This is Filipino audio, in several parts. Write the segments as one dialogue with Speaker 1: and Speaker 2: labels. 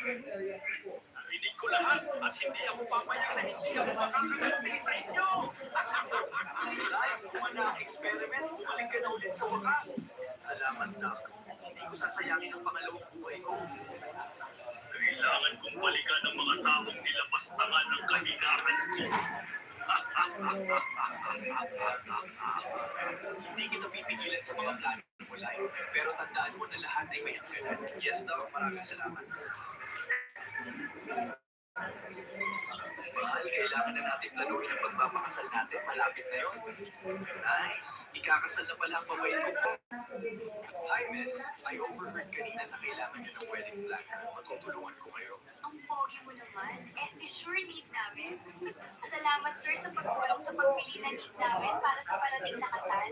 Speaker 1: Narinig ko lahat at hindi ako papayag na hindi ako makakaganti sa inyo. Dahil kung ang experiment, bumalik ka na ulit sa wakas. Salamat na. Hindi ko sasayangin ang pangalawang buhay ko. Kailangan kong balikan ang mga taong nilapastangan ng kahinaan ko. Hindi kita pipigilan sa mga plano mo, Lai. Pero tandaan mo na lahat ay may hangganan. Yes, daw. Maraming salamat. Mahal, kailangan na natin planuhin ang pagpapakasal natin. Malapit na yun. Nice. Ikakasal na pala ang babae ko. Hi, miss. I overheard kanina na kailangan nyo ng wedding planner. Matutulungan ko kayo.
Speaker 2: Ang pogi mo naman. Sure need namin. Salamat, sir, sa pagtulong sa pagpili na need namin para sa parating na kasal.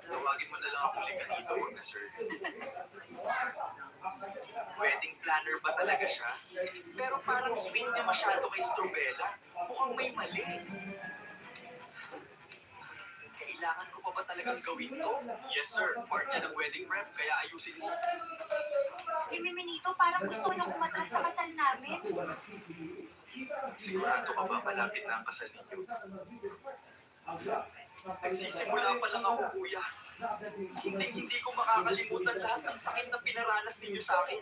Speaker 1: Tawagin mo na lang akong likanito, huwag na, sir. Wedding planner ba talaga siya? Pero parang sweet niya masyado kay Strobella. Mukhang may mali. Kailangan ko pa ba talagang gawin to? Yes, sir. Part niya ng wedding prep, kaya ayusin mo.
Speaker 2: Minito, parang gusto ko nang umatras sa kasal namin.
Speaker 1: Sigurado ka ba malapit na ang kasal ninyo? Nagsisimula pa lang ako, kuya. Hindi ko makakalimutan lahat ng sakit na pinaranas ninyo sa akin.